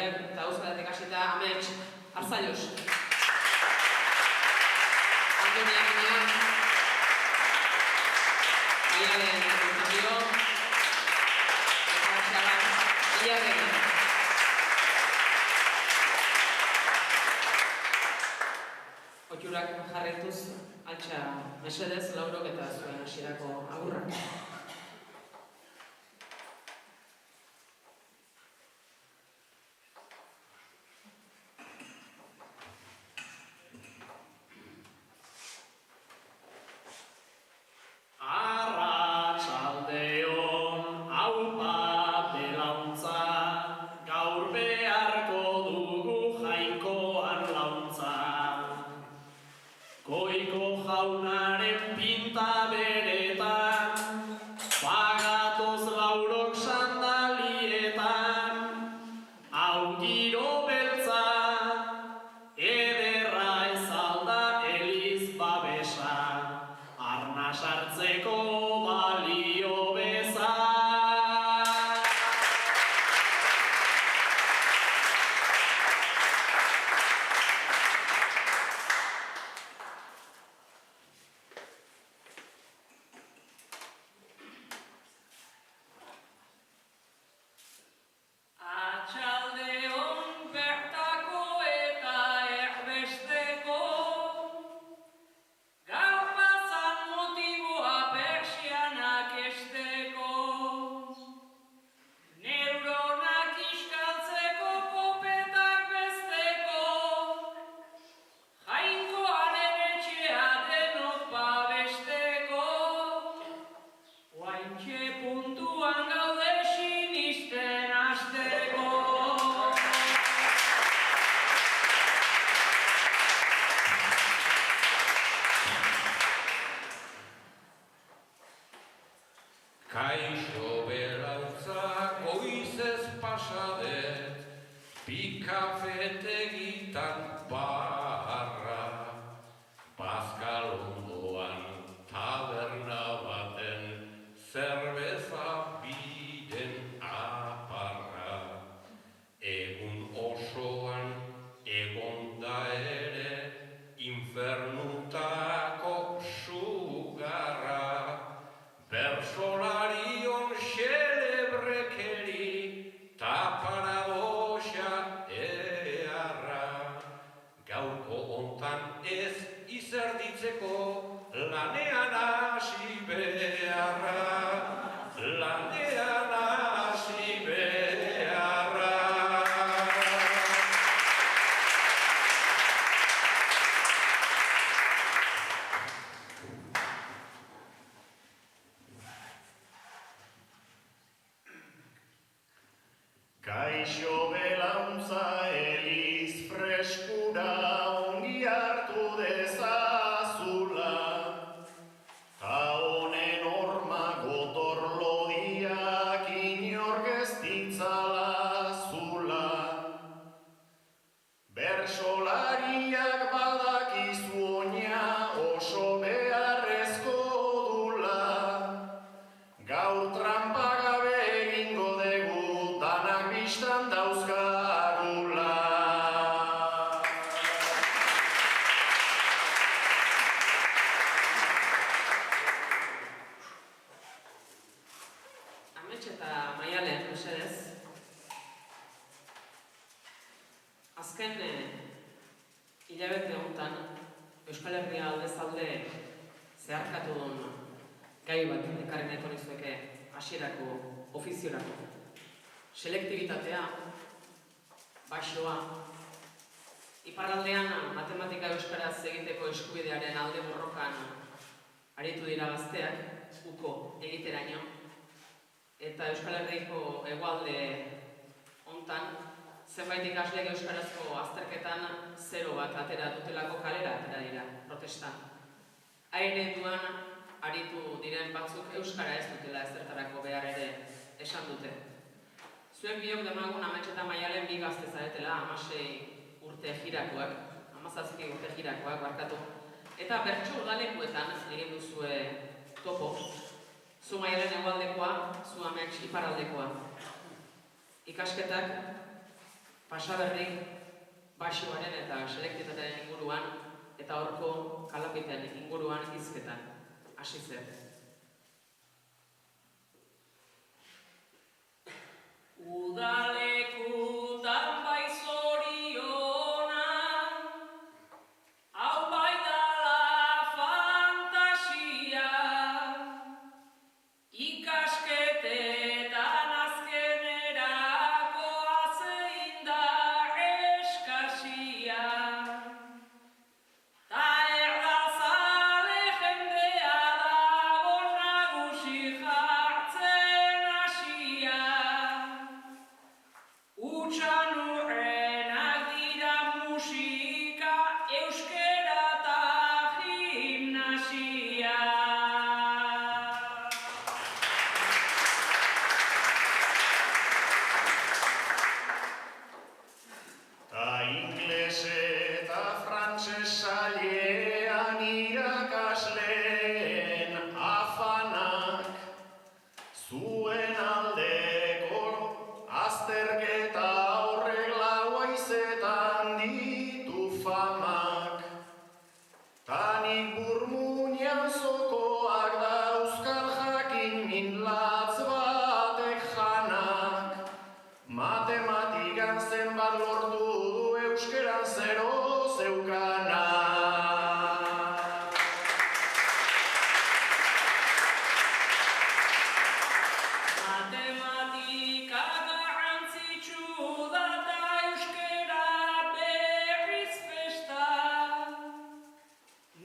maialen eta euskaratik hasita amets Arzaios. Antonia Ginean, maialen Eutabio, eta Xabat Ilarregi. Oiurak jarraituz, altxa mesedez, laurok eta zuen hasierako agurrak. Kaixo belautza goizez pasadet, pikafetegitan barra, Bazkalondoan taberna baten, zerbeza biden aparra. Egun osoan egon da ere, infernutako sugarra, Bersolarion xelebrekeri ta paradoxa earra. Gaurko hontan ez izerditzeko lanean hasi beharra, lanean hasi beharra. Kaixo belauntza eliz freskura ongi hartu dezazula, ta honen horma gotor lodiak inork ez ditzala zula. Bersolariak badakizu oina oso beharrezko dula, gaur trampa gabe egingo dugu danak bistan dauzkagula. Amets eta maialen, mesedez. Azken hilabete honetan, Euskal Herria aldez alde zeharkatu duen gai bat ekarri nahiko nizueke hasierako ofiziorako. Selektibitatea, baxoa, iparraldean matematika euskaraz egiteko eskubidearen alde borrokan aritu dira gazteak, uko egiteraino, eta Euskal Herriko hegoalde hontan zenbait ikaslek euskarazko azterketan 0 bat atera dutelako kalera atera dira, protestan. Ereduan aritu diren batzuk euskara ez dutela ezertarako behar ere esan dute. Zuek biok demagun Amets eta Maialen bi gazte zaretela, 16 urte jirakoak, 17 urte jirakoak barkatu. Eta bertso udalekuetan egin duzue topo, zu Maialen hegoaldekoa, zu Amets iparraldekoa. Ikasketak Pasaberrik baxuaren eta selektitatearen inguruan eta horko kalapiten inguruan hizketan hasi zen. Udalekutan bai zoriona, hau bai dala fantasia, ikasketetan azkenerako zein da eskasia. Ta errazale jendea dago nagusi jartzen hasia. Utsan urrenak dira musika, euskera eta gimnasia. Ta ingles eta frantses sailean irakasleen afanak, zuen aldeko azterketa horrek lau haizetan ditu famak. Ta nik burmuinan zokoak dauzkal jakin min latz batek janak. Matematikan zenbat lortu du euskeran zero zeukana. Matematika garrantzitsu da ta euskera berriz festa.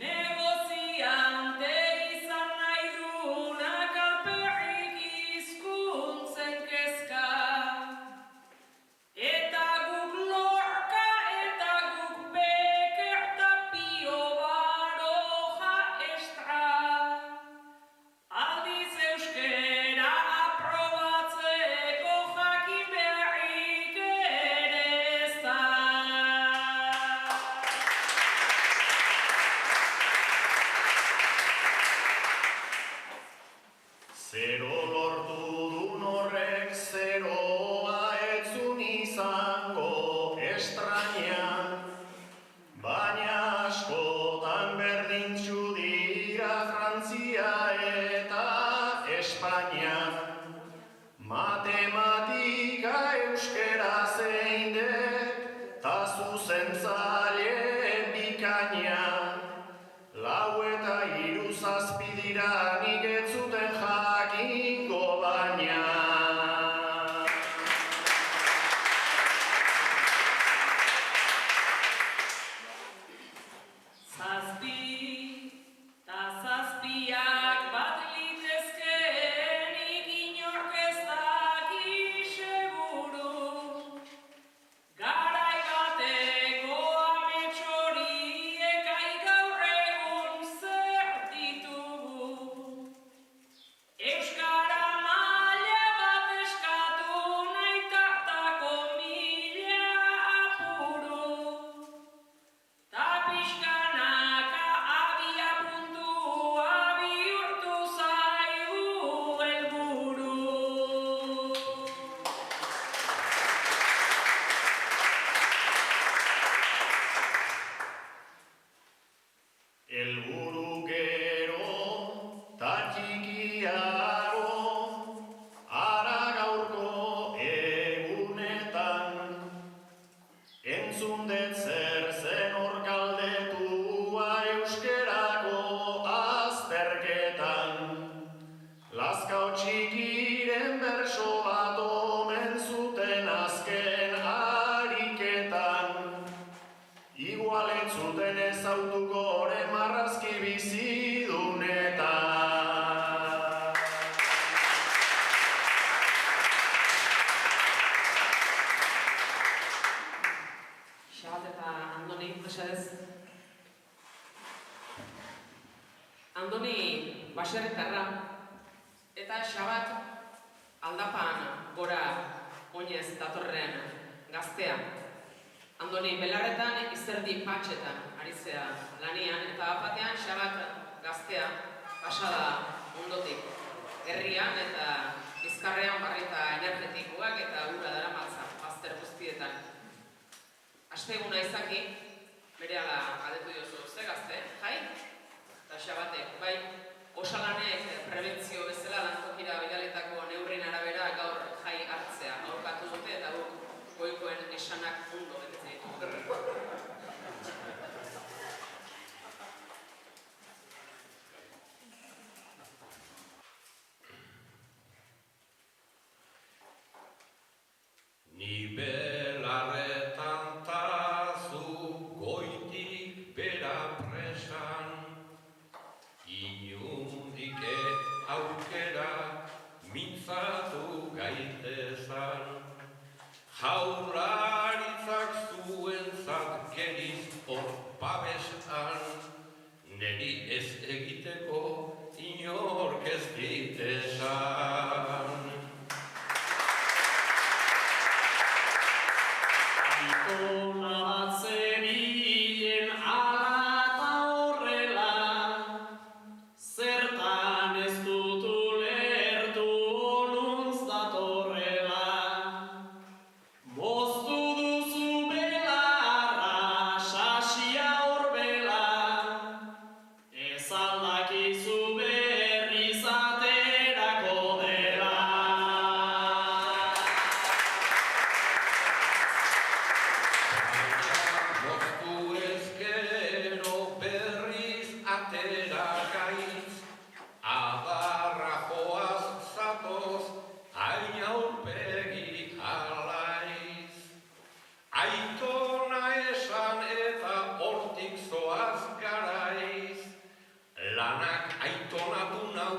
Negoziante izan nahi dunak alperrik hizkuntzen kezka. Eta guk Lorca eta guk Becker ta Pio Baroja estra. Aldiz euskera aprobatzeko jakin beharrik ere ez da. Zero lortu dun horrek zeroa etzun izango estraña, baina askotan berdintsu dira Frantzia eta Espainia. Matematika euskera zein dut, ta zuzentzaile bikaina. Lau eta hiru zazpi dira nik ez zuten jakingo baina. Zazpi ta zazpiak bat litezkenik inork ez daki seguru. Garai bateko amets horiek gaur egun zer ditugu. Euskara maila bat eskatu nahi tartako mila apuru. Ta pixkanaka abia puntua bihurtu zaigu helburu. Helburu gero ta txikiago, ara gaurko egunetan. Entzun dut zer zen hor galdetua euskerako azterketan. Lazkao txikiren berso bat omen zuten azken ariketan. Igual entzuten ezautuko ore marrazki bizidunetan. Xabat eta Andoni, mesedez. Andoni baserritarra eta Xabat aldapan gora oinez datorren gaztea. Andoni belarretan izerdi patxetan ari zea lanian eta batean Xabat gaztea pasada ondotik. Herrian eta bizkarrean barrita energetikoak eta ura daramatza bazter guztietan. asteguna izaki, berehala galdetu diozu, ze gazte, jai? Eta xabatek, bai, osalanek prebentzio bezala lantokira bidaletako neurrien arabera gaur jai hartzea aurkatu dute eta guk goikoen esanak ondo betetzen ditu. Ni belarretan tazu goitik bera presan, inundike aukera mintzatu gaitezan. Jaurlaritzak zuentzat geriz hor babesan, neri ez egiteko inork ez dit esan. Aitona bat zebilen ala eta horrela, zertan ez dut ulertu onuntz datorrela. Moztu duzu belarra, sasia horbela, ez aldakizu berriz aterako dela. Moztu ezkero berriz atera gaitz, adarra joaz zatoz, hain aurpegi alaiz. Aitona esan eta hortik zoaz garaiz, lanak aitonatu nau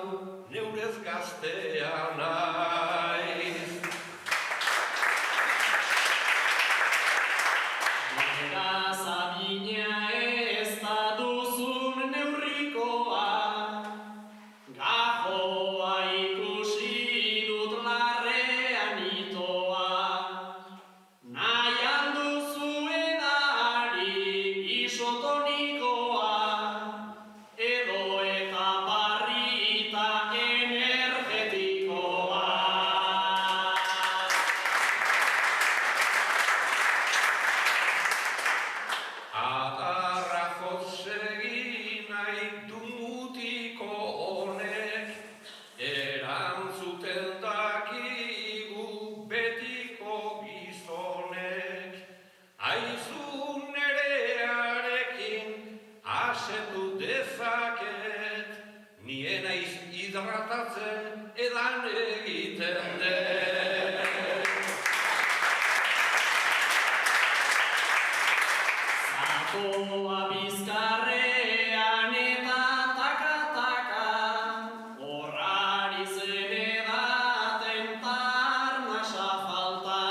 neurez gaztea naiz. Beraz adina ez da duzun neurrikoa, gajoa ikusi dut larrean itoa. Nahi alduzu edari isotonikoa, edo eta barrita energetikoa. Adarra jotzegi nahi du mutiko honek, erantzuten dakigu betiko gizonek. Aizu nerearekin asetu dezaket, nien naiz hidratatzen edan egiten dut. Zatoa bizkarrean eta taka-taka, horrari zen edaten tarnasa falta.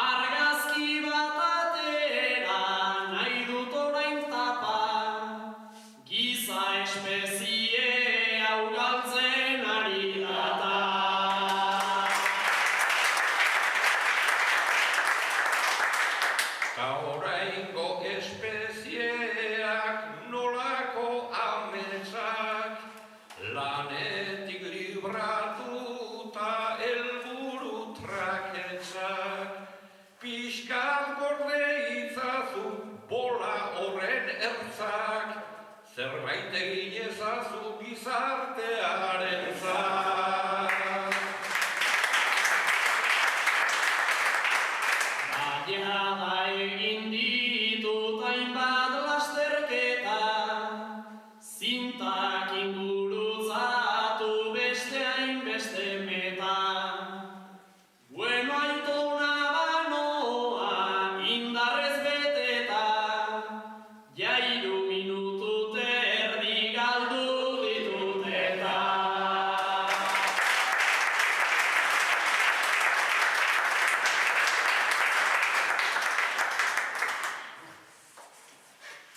Argazki bat atera nahi dut orain tapa, giza espezie hau galtzen ari data. Ta oraingo espezieak nolako ametsak, lanetik libratuta helburu traketsak. Pixkat gorde itzazu bola horren ertzak, zerbait egin ezazu gizartearentzat. Jada egin ditut hainbat lasterketa, zintak ingurutzatu beste hainbeste meta. Bueno aitona banoa indarrez beteta, ja 3 minutu terdi galdu ditut eta.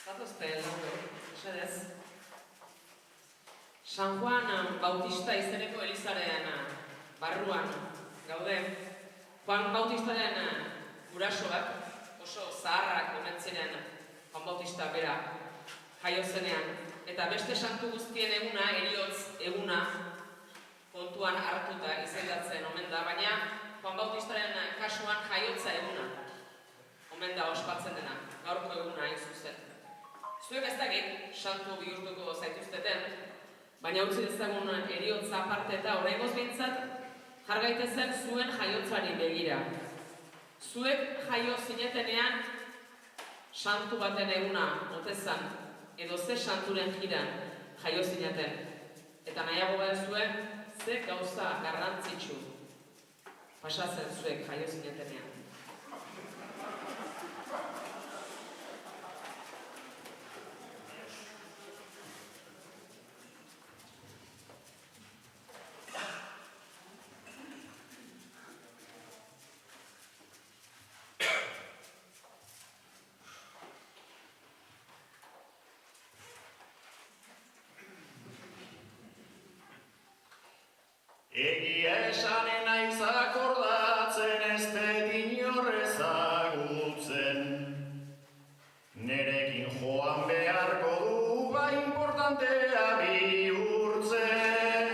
Zatozte, esedez. San Juan Bautista izeneko elizarean barruan gaude. Juan Bautistaren gurasoak oso zaharrak omen ziren Juan Bautista bera jaio zenean. Eta beste santu guztien eguna, heriotz eguna, kontuan hartuta izendatzen omen da. Baina Juan Bautistaren kasuan jaiotza eguna omen da santu bihurtuko zaituzteten, baina utzi dezagun eriotza aparte eta oraingoz behintzat jar gaitezen zuen jaiotzari begira. Zuek jaio zinetenean santu baten eguna ote zan, edo ze santuren jiran jaio zineten. Eta nahiago behar zuen, ze gauza garrantzitsu pasatzen zuek jaio zinetenean. Egia esanen naiz akordatzen ez dut inor ezagutzen. Nerekin joan beharko du ba importantea bihurtzen.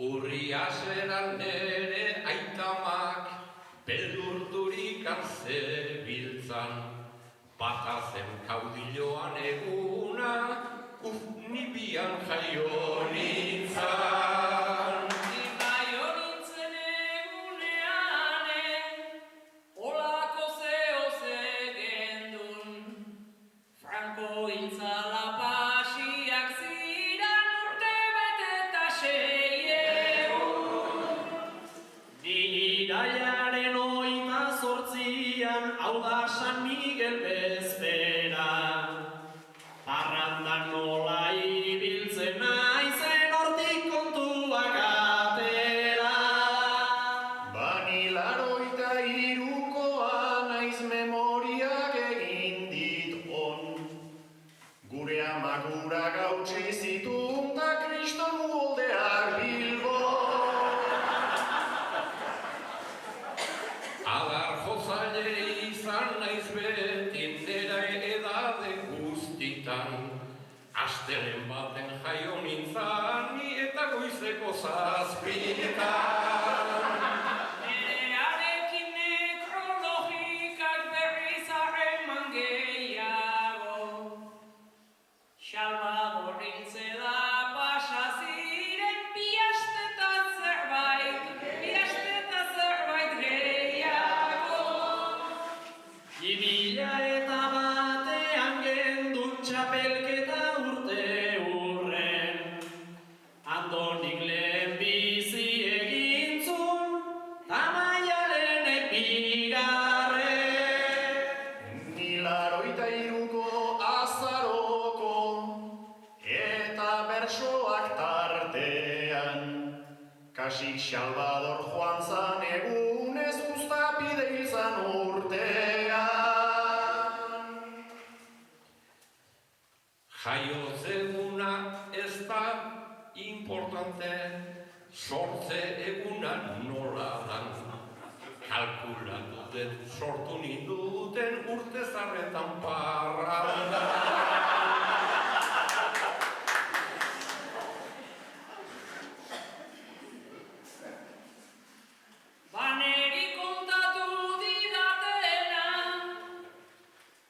Urria zeran nere aitamak beldurturik zebiltzan. Bata zen kaudilloan eguna, ni bian jaio nintzan. Ni jaio nintzen egunean, olako zeo gendun. Franco hiltzala pasiak ziran urte bete eta 6 egun. Irailaren 28an, hau da San Miguel bezpera. Parrandan nola ibiltzen naizen hortik kontuak atera. Bani 83koa naiz memoriak egin dit on. Gure amak urak hautsi zituen da kriston moldeak Bilbon. Adar jozaile izan naiz beti nera edade guztitan. Astelen baten jaio nintzan, ni eta goizeko 7:00. Nerearekin nekrologikak berriz harreman gehiago. Salvador hiltzela pasa ziren bi aste eta zerbait gehiago. 2001 gendun txapelketa urte hurren. Andonik lehen bizi egintzun, Tamaialenek bigarren. Ni 83ko azaroko eta bersoak tartean. Kasik Salvador joan zan egunez Uztapide izan urtean. Jaiotz eguna ez da importante, sortze eguna nola dan. Kalkulatu dut sortu ninduten urte zarretan parranda. Baneri kontatu didatena,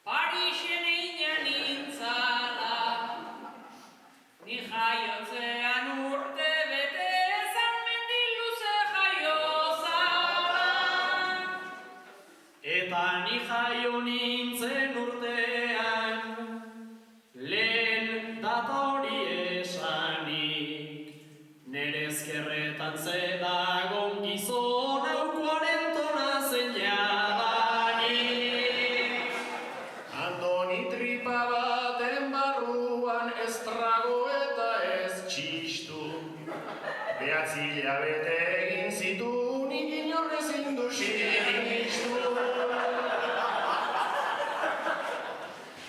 Parisen inen nintzala. Ni jaiotzean urte bete ezan mendiluze jaio zala. Eta ni jaio nintzen urtean, lehen data hori esanik. Nere ezkerretan zedagon gizon hau 40 zen jadanik. Andoni tripa baten barruan ez trago eta ez txistu. 9 hilabete egin zituen inor ezin du sinistu.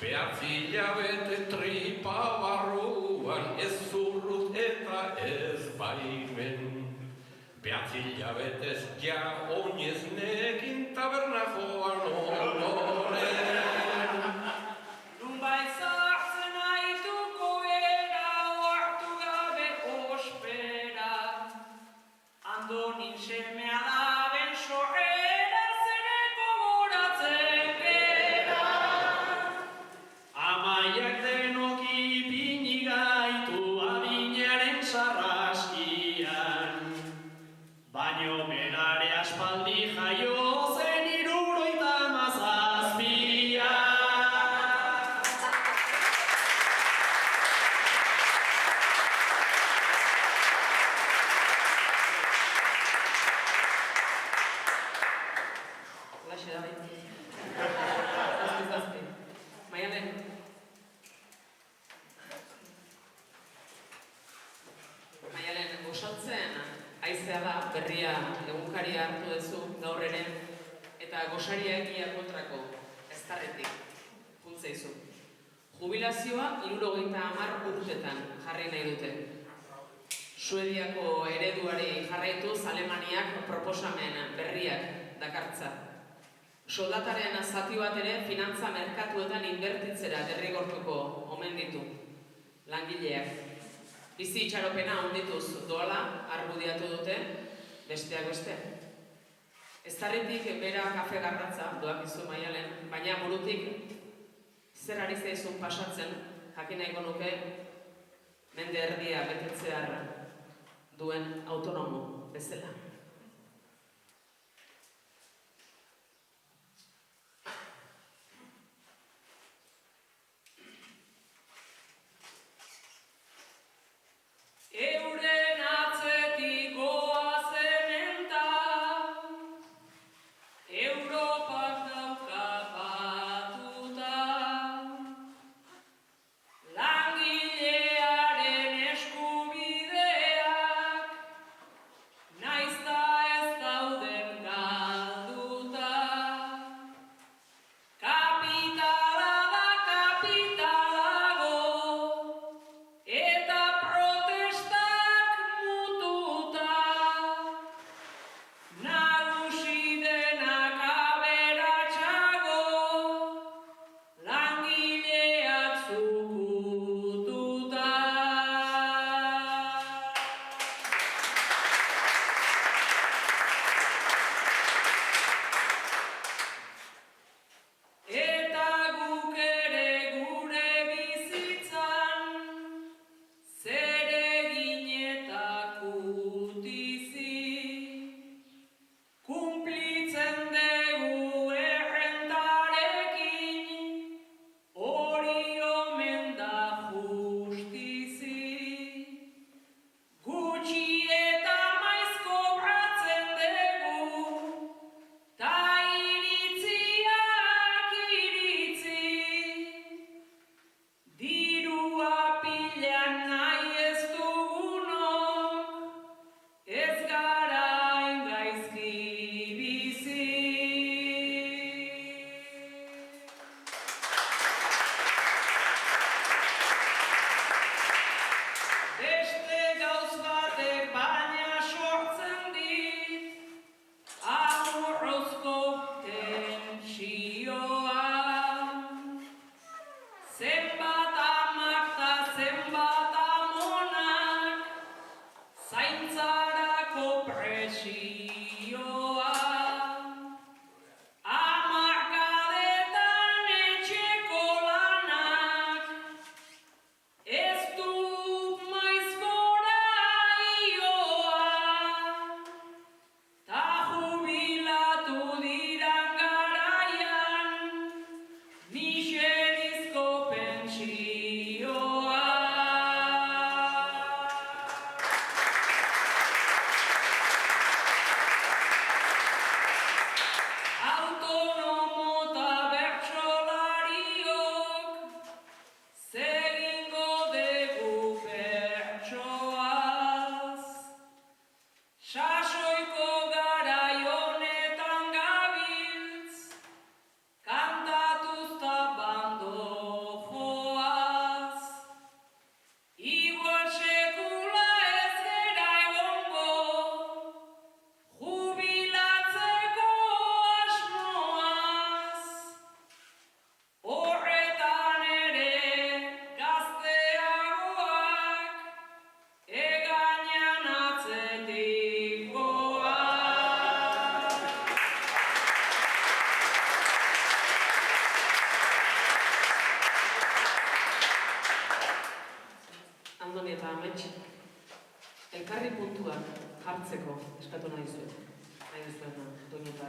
9 hilabete tripa barruan ez zurrut eta ez baimen. 9 hilabetez ja oinez nekin taberna joan ondoren. Nunbait zartzen aituko era oartu gabe ospera. Andonin seme alaben sorrera zereko goratzen gera. Ama Hoxe da bai. Zazpi. Maialen. Maialen, gosaltzen haizea da, berria egunkaria hartu duzu gaur ere, eta gosaria egia kontrako eztarretik funtzeizu. Jubilazioa 70 urtetan jarri nahi dute. Suediako ereduari jarraituz Alemaniak proposamen berriak dakartza. Soldataren zati bat ere finantza merkatuetan inbertitzera derrigortuko omen ditu langileak. Bizi itxaropena handituz doala argudiatu dute, besteak beste. Eztarritik bera kafe garratza doakizu Maialen, baina burutik zer ari zaizun pasatzen, jakin nahiko nuke mende erdia betetzear duen autonomo bezala. Euren atzetik goazen enta, Europak dauka batuta, langilearen eskubideak, naizta ez dauden galduta. Kapitala da kapitalago, eta protestak mututa, nagusi denak aberatsago, langileak zukututa. Eta guk ere gure bizitzan, zeregin eta kutizi, kumplitzen dugu errentarekin, hori omen da justizi. Gutxi eta maiz kobratzen dugu, ta iritziak iritzi. Dirua pilean nahi ez dugunok, ez gara hain gaizki bizi. Beste gauz batek baina sortzen dit, amorrozko tentsioa. Zenbat amak ta zenbat amonak, zaintzarako presioa. Hamarkadetan etxeko lanak, ez du maiz gora ioa, ta jubilatu diran garaian, miserizko pentsioa. Autonomo ta bertsolariok, zegingo dugu bertsoaz. Sasoiko garai honetan gabiltz, kantatuz ta bando joaz. Igual sekula ez gera egongo, jubilatzeko asmoaz. Horretan ere gazteagoak, egainan atzetik goaz. Andoni eta Amets, elkarri puntuak jartzeko eskatu nahi zuet. Nahi duzuena, Andoni eta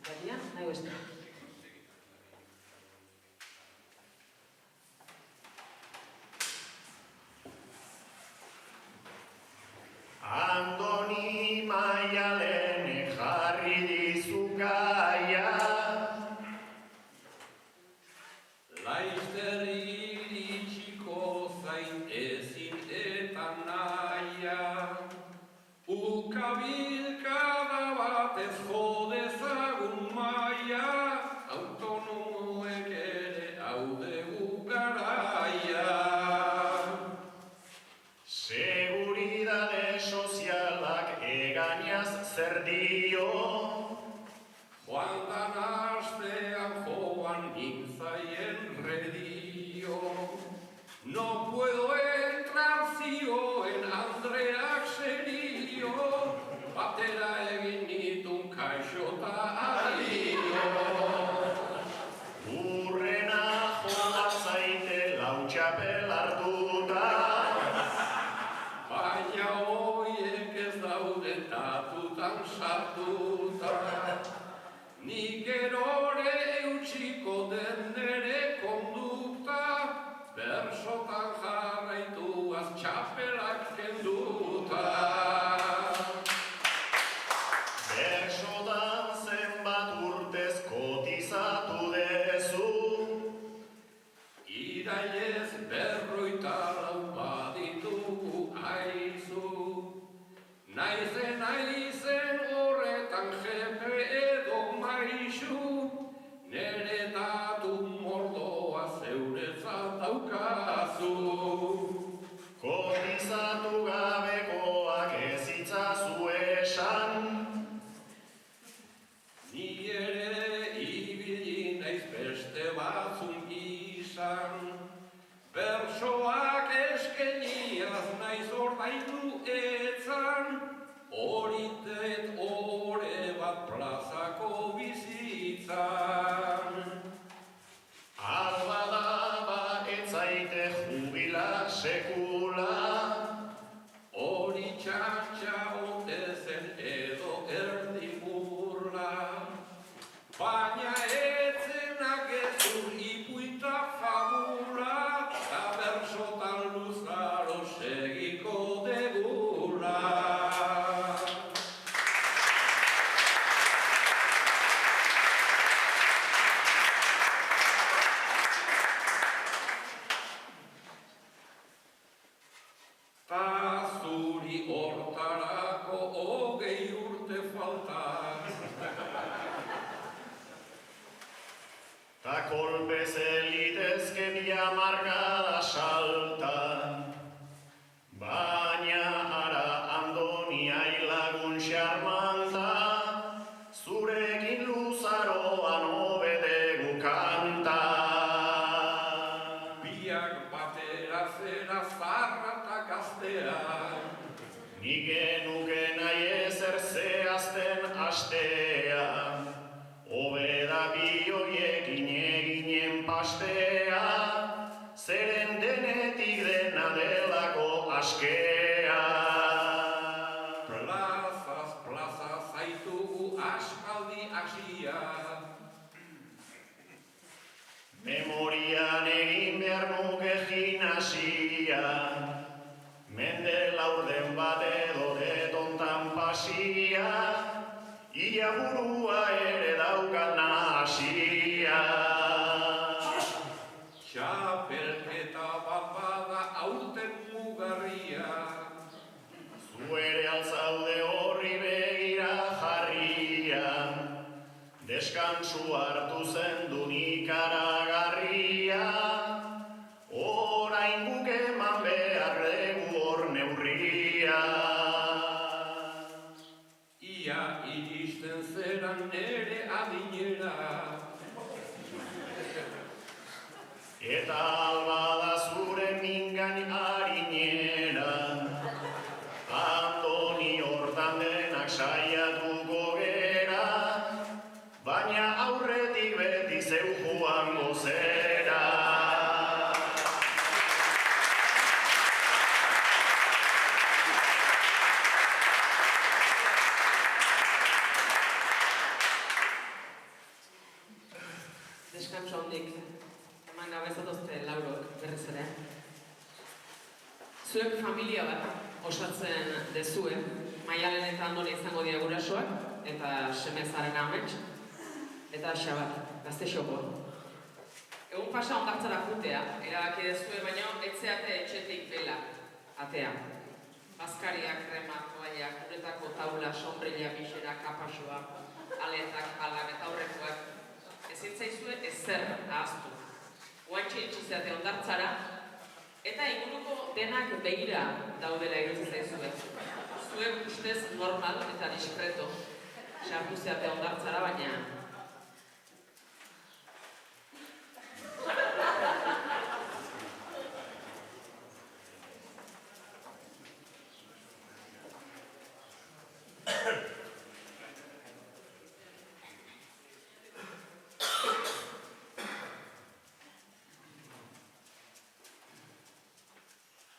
Galia, nahi beste. Andoni Maialen jarri dizu gaia, No puedo entrar zioen Andreak serio, batera egin nitun kaixo ta adio. Urrena joan zaite lau txapel hartuta, Baina horiek ez daude tatutan sartuta. Nik erore eutxiko den nere kondukta, bersotan jarraituaz txapelak kenduta. bersotan zenbat urtez kotizatu dezu, Irailez 54 baditugu aizu. Naizen horretan jefe edo maixu, nere datu mordoa zeuretzat daukazu. kotizatu gabekoak ez itzazu esan, Ni ere ibili naiz beste batzun izan, bersoak eskeniaz naiz ordaindu etzan, horitet ore bat plazako bizitzan. alba daba ez zaite jubila sekula, Hori txantxa ote zen edo erdi burla, baina etzenak ezur ipuita fabula, ta bersotan luzaro segiko degula. Ta zuri hortarako 20 urte falta. ta kolpez elitezke bi amargada saltan, baina ara Andonia hilagun xarmanta, zurekin luzaroan obedegu kanta. Biak batera zera zarra eta gaztea. Nik genuke nahi ezer zehazten astea, hobeda bi horiekin eginen pastea, zeren denetik dena delako askea. Plazaz plaza zaitugu aspaldi hasia. Memorian egin behar nuke gimnasia, mende laurden bat edo detontan pasia, ia burua ere daukat nahasia. Txapelketa bat bada aurten mugarria. Zu ere altzaude horri begira jarria, deskansu hartu zendun ikaragarria, orain guk eman behar dugu hor neurria. Ia iristen zeran nere adinera. Eta alba da zure mingain harinera, Andoni hortan denak saiatuko gera, baina aurretik beti zeu joango zera. Deskanso handik, eman gabe zatozte laurok berriz ere. Zuek familia bat osatzen dezue, Maialen eta Andoni izango dira gurasoak, eta seme zaren amets, eta Xabat, Gaztexoko. Egun pasa ondartzara jutea, erabaki dezue, baina etzeate etxetik bela, atea. Bazkariak, krema, toaiak, uretako taula, sombrilla, bixera, kapasoa, aletak, alak eta aurrekoak, ezin zaizue ezer ahaztu. Oantxe itxizeate ondartzara, eta inguruko denak begira daudela iruditzen zaizue. Zuek ustez normal eta diskreto, sartu zeate ondartzara, baina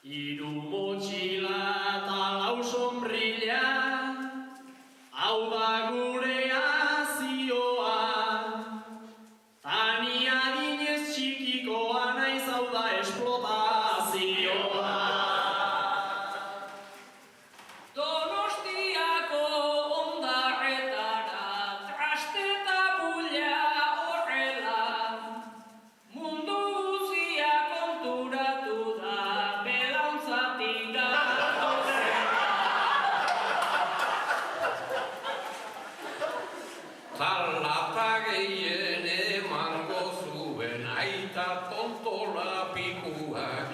Hiru motxila eta lau sombrilla, hau da gure azioa. Tani adinez txikikoa naiz hau da esplotazioa. Donostiako ondarretara traste eta bulla horrela, mundu guzia konturatu da belaunzatik datorrela. Zalata gehien emango zuen aita tontola pikuak,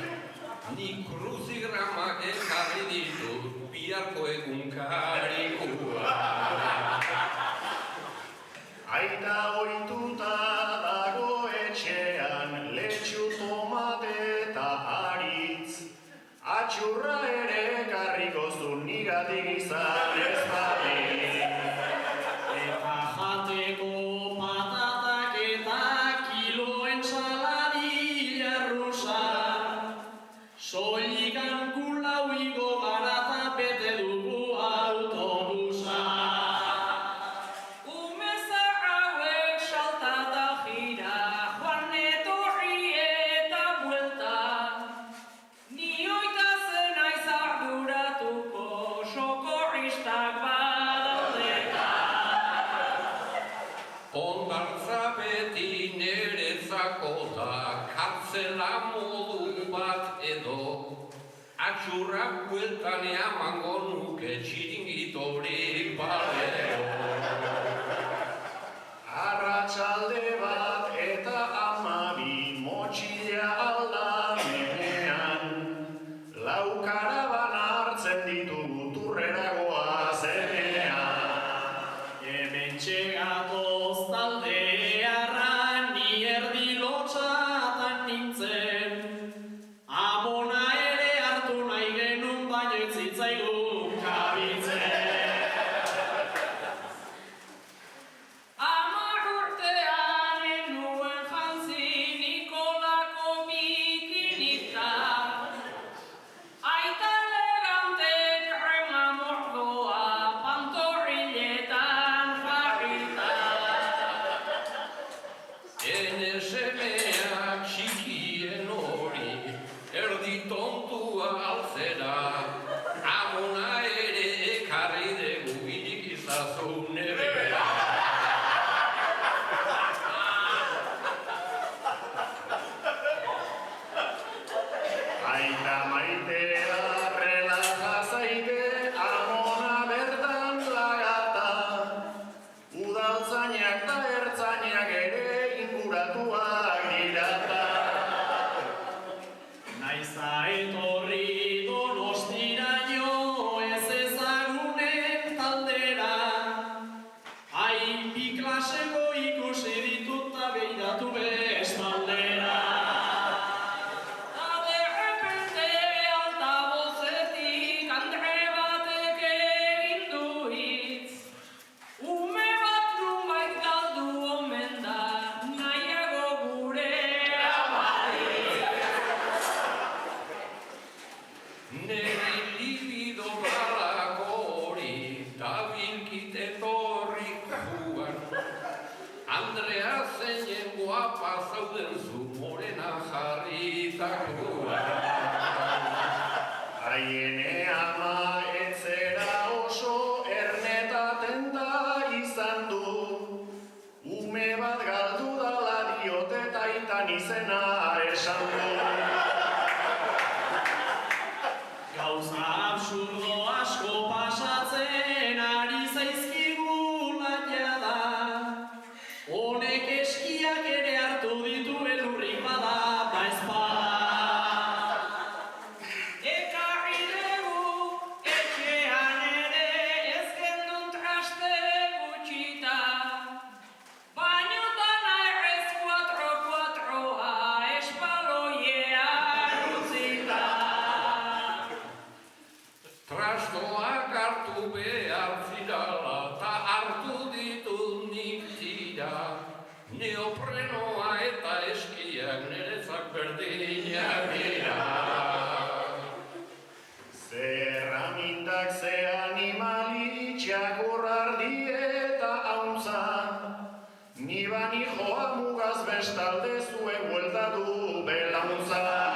nik kruzigramak ekarri ditut biharko egunkarikuak. Aita ohituta dago etxean, letxu, tomate eta aritz. Atxurra ere ekarriko zuen nigatik izan ez badin. Eta jateko patatak eta kilo entsaladilla rusa. Soilikan kulau igo gara eta bete dugu autobusa. Umeza hauek salta da jira, joan etorri eta buelta. Ni oita zen aiz arduratuko, sokorristak badaudeka. Hondartza beti nerezako da kartzela modu bat edo, atxurrak bueltan eamango nuke txiringitorik balero. Arratsalde bat eta 12 motxila aldamenean, lau karabana hartzen ditugu turreragoa zenean. Hementxe gatoz taldearra ni erdi lotxatan nintzen. Amona ere hartu nahi genuen baino ez zitzaigun kabitzen. 10 urtean enuen jantzi Nikolako bikinita. Aita elegantek rema mordoa pantorrilletan jarrita. Ene semeak txikien hori, erdi tontua altzera, amona ere ekarri dugu irik izazun nebera. Aita maitea relaja zaite, amona bertan lagata. Udaltzainak eta ertzainak ere inguratuak dirata. Naiza etorri Donostiraino ez ezagunen taldera. Ai, bi klaseko ikusi ditut ta beiratu bestaldera. Ta de repente altavozetik andre batek egin du hitz. Ume bat nunbait galdu omen da, nahiago gure amari. Neri libido balako hori, da bilkite torri juan. Andrea zeinen guapa zauden zu morena jarritakoa. Aiene ama etzera oso ernetaten da izan du. Ume bat galdu dala diote taitan izena esan du. Gauza absurdo asko pasatzen ari zaizkigu laia da. Honek eskiak ere hartu ditu elurrik bada baizpada. Ekarri dugu etxean ere ez gendun traste gutxita. Bainotana errez 4-4a espaloiean utzita. Trastoak hartu behar zirala, ta hartu ditut nik tira. Neoprenoa eta eskiak nerezak berdinak dira. Basoa mugaz bestalde zuen bueltatu belaguntza.